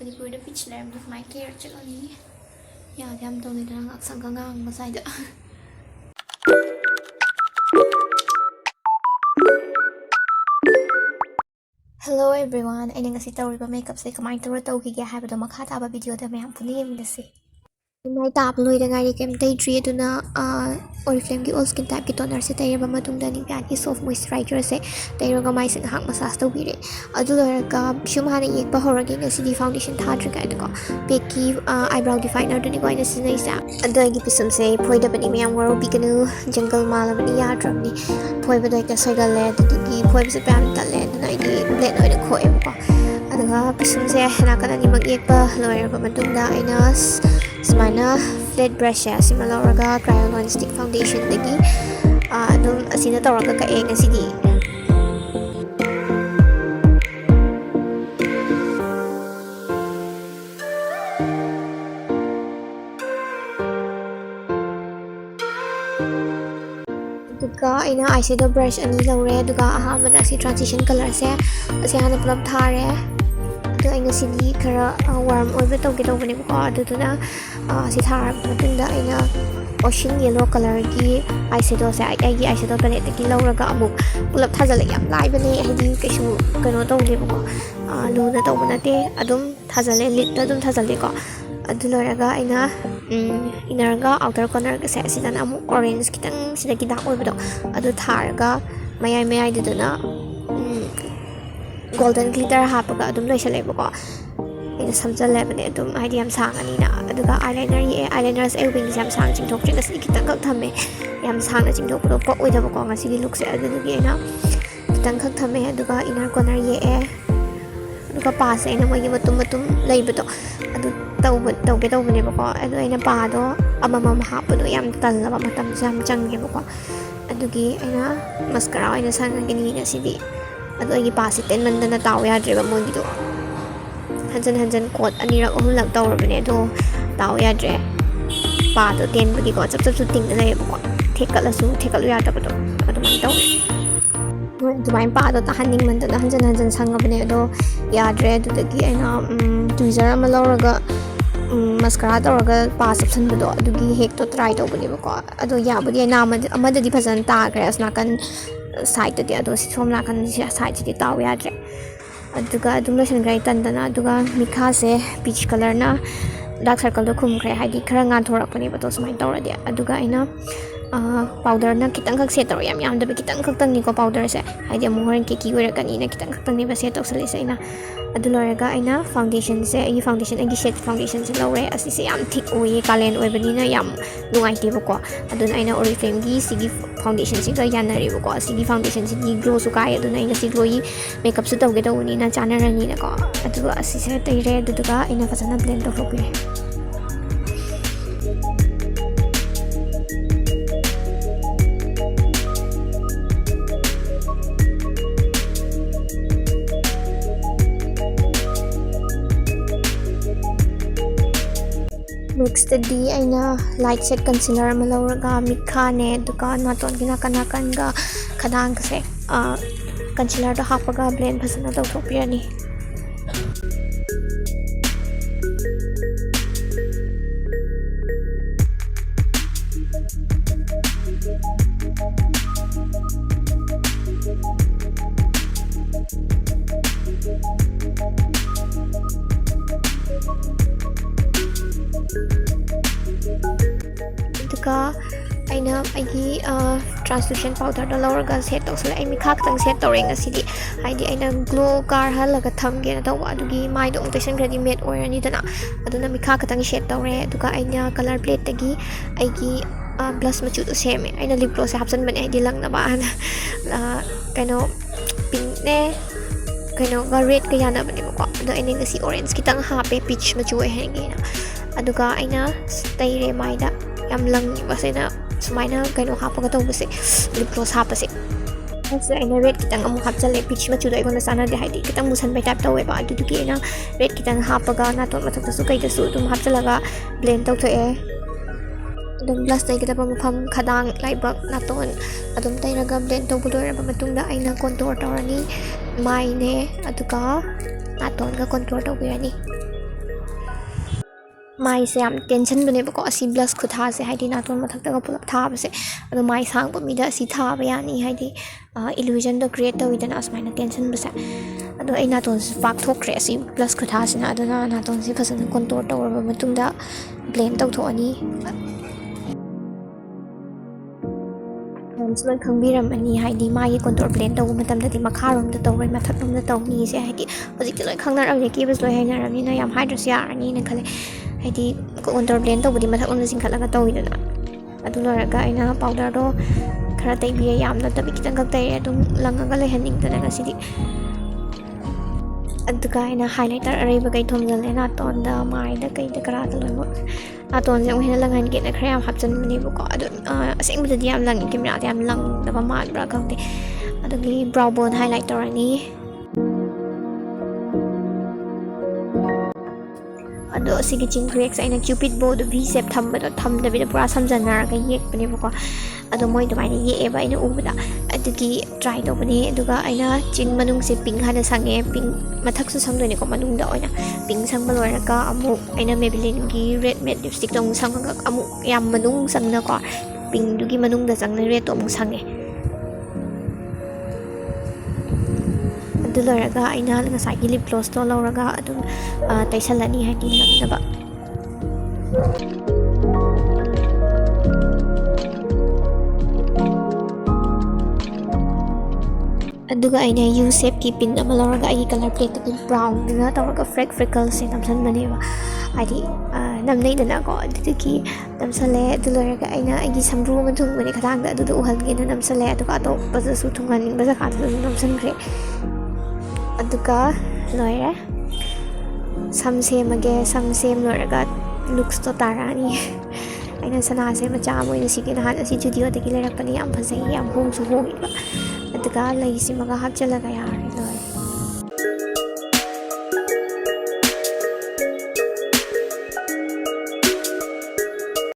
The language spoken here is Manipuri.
Manipurda pitch lerm of my care chilani. Yeah, I'm doing it on Sangang beside. Hello everyone, I think I will make up say come to a have the Makata video that I am pulling the sea. My tap loid and I came day tree to na Oriflame ki all skin type ki toner se tayo ba matung dani piaki soft moisturizer se tayo ga mai sing hang massage to bire adu ka shumana yek ba horagi na CD foundation thadri ka ko peki eyebrow definer dani ko ina sinai sa adu gi pisum se poida bani me am waro bikanu jungle mala bani ya drop ni poi ba dai ka soiga le adu gi poi ba se pam ta le na gi blend oi ko em ko adu ga pisum se na kana ni mag yek ba loyer ba matung da ina Sumana flat brush ya si malawraga trial one stick foundation dagi adum asina tawraga ka eng asidi duga ina eyeshadow brush ani lawre duga ahamada si transition color se asi hana pulap thare I ngasi kara warm oil to get over ko aduna si thar matunda aina ocean yellow color gi eyeshadow sa ai gi eyeshadow palette gi lawraga amuk pulap thajale yam lai bane hadi kesu kano to le ko lu na to banate adum thajale lip adum thajale ko adularaga aina innerga outer corner ga sa sidan amuk orange kitang sida gi dark oil adu tharga mayai duduna golden glitter hapaga adum loisale bako ina samjale bane adum hidi yam sang ani na aduga eyeliner as wing yam sang chingthok ching asi kitang khak thame yam sang na chingthok pro pok oida bako ngasi gi look se adugi ina kitang khak thame aduga inner corner ye aduga pa se ina mogi matum leibato adu tau bane bako adu ina pa do amamam hapado yam tallaba matam jam change bako adugi ina mascara ina sang ngini na sidi ado agi pasi ten mandana taw ya dreba mo gido hanjan coat anira ohulak tawra bane do taw ya dre pa do ten bagi ko chap su ting le ko thekal ya ta do ado man taw dumai pa do ta haning mandana hanjan sanga bane do ya dre do dagi aina tweezer ama lawraga mascara tawraga pa sapsan do adugi hek to try to bane ko ado ya budi na amada di phasan ta gre asna kan side to ado si som la kan side ti taw ya dre aduga adum lotion grai tandana aduga mikha se peach color na dark circle do khum khre haidi khara nga thorak pani bato smai tawra dia aduga ina powder na kitang khak set tawra yam da kitang khak tang ni ko powder se haidi amuhon ke ki wera kani na kitang khak tang ni ba set tok sale se ina adularaga ina foundation se ai foundation agi set foundation se lawre asi se yam thick oi kalen oi bani na yam nungai te bako aduna ina Oriflame gi sigi foundation se ga yanari bako sigi foundation se gi glow su kai aduna ina si glowy makeup su tawge tawni na chana rani na ko adu asi se tai re duga ina fasana blend to hobi next di aina light set concealer malawraga mikha ne duka naton gina kana ga khadang se concealer to hapaga blend phasana to thopirani aina agi translucent powder da lawraga set to sala ai mikha tang set tawring asidi haidi aina glow car halaga thamge na tawa adugi mai do ongtation ready made oirani dana aduna mikha tang set tawre aduga aina color plate tagi aigi blush machu to same aina lip gloss hapsan bane aidi lang na ba kaino pink ne kaino ga red ka yana bane ko ado aina ngasi orange kitang hape peach machu hengi na aduga aina stay re mai da yam lang basena sumaina kaino hapaga to base lip gloss hapase ase ina red kitang amu hapchale peach machu do ikona sana de haidi kitang musan bai tap tawe ba adu ki ina red kitang hapaga na to mathak su kai da su tum hapchalaga blend to thoe dang blush tai kita pam khadang lai bak na ton adum tai raga blend to bulor ba matungda aina contour tawrani mai ne aduka na ton ga contour to birani ꯃꯥꯏꯁꯦ ꯌꯥꯝ ꯇꯦꯟꯁꯟꯕꯅꯦꯕꯀꯣ ꯑꯁꯤ ꯕ꯭ꯂꯁ ꯈꯨꯊꯥꯁꯦ ꯍꯥꯏꯗꯤ ꯅꯥꯇꯣꯟ ꯃꯊꯛꯇꯒ ꯄꯨꯂꯞ ꯊꯥꯕꯁꯦ ꯑꯗꯣ ꯃꯥꯏ ꯁꯥꯡꯕ ꯃꯤꯗ ꯑꯁꯤ ꯊꯥꯕ ꯌꯥꯅꯤ ꯍꯥꯏꯗꯤ ꯏꯂꯨꯖꯟꯗꯣ ꯀ꯭ꯔꯤꯌꯦꯠ ꯇꯧꯋꯤꯗꯅ ꯑꯁꯨꯃꯥꯏꯅ ꯇꯦꯟꯁꯟꯕꯁꯦ ꯑꯗꯣ ꯑꯩ ꯅꯥꯇꯣꯟꯁꯦ ꯄꯥꯛꯊꯣꯛꯈ꯭ꯔꯦ ꯑꯁꯤ ꯕ꯭ꯂꯁ ꯈꯨꯊꯥꯁꯤꯅ ꯑꯗꯨꯅ ꯅꯥꯇꯣꯟꯁꯦ ꯐꯖꯅ ꯀꯣꯟꯇꯣꯔ ꯇꯧꯔꯕ ꯃꯇꯨꯡꯗ ꯕ꯭ꯂꯦꯟ ꯇꯧꯊꯣꯛꯑꯅꯤ ꯃꯌꯥꯝꯁꯨ ꯂꯣꯏ ꯈꯪꯕꯤꯔꯝꯃꯅꯤ ꯍꯥꯏꯗꯤ ꯃꯥꯒꯤ ꯀꯣꯟꯇꯣꯔ ꯕ꯭ꯂꯦꯟ ꯇꯧꯕ ꯃꯇꯝꯗꯗꯤ ꯃꯈꯥꯔꯣꯝꯗ ꯇꯧꯔꯣꯏ ꯃꯊꯛꯂꯣꯝꯗ ꯇꯧꯅꯤꯁꯦ ꯍꯥꯏꯗꯤ ꯍꯧꯖꯤꯛꯇꯤ ꯂꯣꯏ ꯈꯪꯅꯔꯕꯅꯤ ꯀꯦꯕꯁꯨ ꯂꯣꯏ ꯍꯩꯅꯔꯕꯅꯤꯅ ꯌꯥꯝ ꯍꯥꯏꯗ꯭ꯔꯁꯨ ꯌꯥꯔꯅꯤꯅ ꯈꯜꯂꯦ ꯍꯥꯏꯗꯤ ꯀꯣꯟꯇꯣꯔ ꯕ꯭ꯂꯦꯟ ꯇꯧꯕꯗꯤ ꯃꯊꯛꯂꯣꯝꯗ ꯆꯤꯡꯈꯠꯂꯒ ꯇꯧꯋꯤꯗꯅ ꯑꯗꯨ ꯂꯣꯏꯔꯒ ꯑꯩꯅ ꯄꯥꯎꯗꯔꯗꯣ ꯈꯔ ꯇꯩꯕꯤꯔꯦ ꯌꯥꯝ ꯅꯠꯇꯕꯤ ꯈꯤꯇꯪꯈꯛ ꯇꯩꯔꯦ ꯑꯗꯨꯝ ꯂꯪꯉꯒ ꯂꯩꯍꯟꯅꯤꯡꯗꯅ ꯉꯁꯤꯗꯤ ꯑꯗꯨꯒ ꯑꯩꯅ ꯍꯥꯏꯂꯥꯏꯇꯔ ꯑꯔꯩꯕꯈꯩ ꯊꯣꯝꯖꯤꯜꯂꯦ ꯅꯥꯇꯣꯟꯗ ꯃꯥꯏꯗ ꯀꯩꯗ ꯀꯔꯥꯗ ꯂꯣꯏꯅꯃꯛ ꯅꯥꯇꯣꯟꯁꯦ ꯑꯃꯨꯛ ꯍꯦꯟꯅ ꯂꯪꯍꯟꯒꯦꯅ ꯈꯔ ꯌꯥꯝ ꯍꯥꯞꯆꯤꯟꯕꯅꯦꯕꯀꯣ ꯑꯗꯣ ꯑꯁꯦꯡꯕꯗꯗꯤ ꯌꯥꯝ ꯂꯪꯉꯤ ꯀꯦꯃꯦꯔꯥꯗ ꯌꯥꯝ ꯂꯪꯗꯕ ꯃꯥꯟꯕ꯭ꯔꯥ ꯈꯪꯗꯦ ꯑꯗꯨꯒꯤ ꯕ꯭ꯔꯥꯎ ꯕꯣꯟ ꯍꯥꯏꯂꯥꯏꯠ ꯇꯧꯔꯅꯤ ꯑꯗꯣ ꯑꯁꯤꯒꯤ ꯆꯤꯟ ꯈꯨꯌꯦꯛꯁꯦ ꯑꯩꯅ ꯀ꯭ꯌꯨꯄꯤꯠ ꯕꯣꯗꯣ ꯚꯤ ꯁꯦꯞ ꯊꯝꯕꯗꯣ ꯊꯝꯗꯕꯤꯗ ꯄꯨꯔꯥ ꯁꯝꯖꯟꯅꯔꯒ ꯌꯦꯛꯄꯅꯦꯕꯀꯣ ꯑꯗꯣ ꯃꯣꯏ ꯑꯗꯨꯃꯥꯏꯅ ꯌꯦꯛꯑꯦꯕ ꯑꯩꯅ ꯎꯕꯗ ꯑꯗꯨꯒꯤ ꯇ꯭ꯔꯥꯏ ꯇꯧꯕꯅꯦ ꯑꯗꯨꯒ ꯑꯩꯅ ꯆꯤꯟ ꯃꯅꯨꯡꯁꯦ ꯄꯤꯡ ꯍꯥꯟꯅ ꯁꯪꯉꯦ ꯄꯤꯡ ꯃꯊꯛꯁꯨ ꯁꯪꯗꯣꯏꯅꯦꯀꯣ ꯃꯅꯨꯡꯗ ꯑꯣꯏꯅ ꯄꯤꯡ ꯁꯪꯕ ꯂꯣꯏꯔꯒ ꯑꯃꯨꯛ ꯑꯩꯅ ꯃꯦꯕꯤꯂꯤꯟꯒꯤ ꯔꯦꯠ ꯃꯦꯠ ꯂꯤꯞꯁꯇꯤꯛꯇꯣ ꯑꯃꯨꯛ ꯁꯪꯉꯒ ꯑꯃꯨꯛ ꯌꯥꯝ ꯃꯅꯨꯡ ꯆꯪꯅꯀꯣ ꯄꯤꯡꯗꯨꯒꯤ ꯃꯅꯨꯡꯗ ꯆꯪꯅ ꯔꯦꯠꯇꯣ ꯑꯃꯨꯛ ꯁꯪꯉꯦ ꯑꯗꯨ ꯂꯣꯏꯔꯒ ꯑꯩꯅ ꯉꯁꯥꯏꯒꯤ ꯂꯤꯞ ꯒ꯭ꯂꯣꯁꯇꯣ ꯂꯧꯔꯒ ꯑꯗꯨꯝ ꯇꯩꯁꯜꯂꯅꯤ ꯍꯥꯏꯗꯤ ꯅꯝꯅꯕ ꯑꯗꯨꯒ ꯑꯩꯅ ꯌꯨ ꯁꯦꯞꯀꯤ ꯄꯤꯟ ꯑꯃ ꯂꯧꯔꯒ ꯑꯩꯒꯤ ꯀꯂꯔ ꯄ꯭ꯂꯦꯠꯇꯒꯤ ꯕ꯭ꯔꯥꯎꯟꯗꯨꯅ ꯇꯧꯔꯒ ꯐ꯭ꯔꯦꯛꯜꯁꯦ ꯅꯝꯁꯟꯕꯅꯦꯕ ꯍꯥꯏꯗꯤ ꯅꯝꯅꯩꯗꯅꯀꯣ ꯑꯗꯨꯗꯒꯤ ꯅꯝꯁꯜꯂꯦ ꯑꯗꯨ ꯂꯣꯏꯔꯒ ꯑꯩꯅ ꯑꯩꯒꯤ ꯁꯝꯕ꯭ꯔꯨ ꯑꯃ ꯊꯨꯡꯕꯅꯦ ꯈꯗꯥꯡꯗ ꯑꯗꯨꯗ ꯎꯍꯟꯒꯦꯅ ꯅꯝꯁꯜꯂꯦ ꯑꯗꯨꯒ ꯑꯇꯣꯞꯄꯗꯁꯨ ꯊꯨꯡꯍꯟꯅꯤꯡꯕ ꯖꯒꯥꯗꯨꯗꯁꯨ ꯅꯝꯁꯟꯈ꯭ꯔꯦ ꯑꯗꯨꯒ ꯂꯣꯏꯔꯦ ꯁꯝ ꯁꯦꯝꯃꯒꯦ ꯁꯝ ꯁꯦꯝ ꯂꯣꯏꯔꯒ ꯂꯨꯛꯁꯇꯣ ꯇꯥꯔꯛꯑꯅꯤ ꯑꯩꯅ ꯁꯅꯥꯁꯦ ꯃꯆꯥ ꯑꯃ ꯑꯣꯏꯅ ꯁꯤꯒꯤ ꯅꯍꯥꯟ ꯑꯁꯤ ꯖꯨꯗꯤꯑꯣꯗꯒꯤ ꯂꯩꯔꯛꯄꯅꯤ ꯌꯥꯝ ꯐꯖꯩ ꯌꯥꯝ ꯍꯣꯡꯁꯨ ꯍꯣꯡꯉꯦꯕ ꯑꯗꯨꯒ ꯂꯩꯁꯤꯃꯒ ꯍꯥꯞꯆꯤꯜꯂꯒ ꯌꯥꯔꯦ ꯂꯣꯏꯔꯦ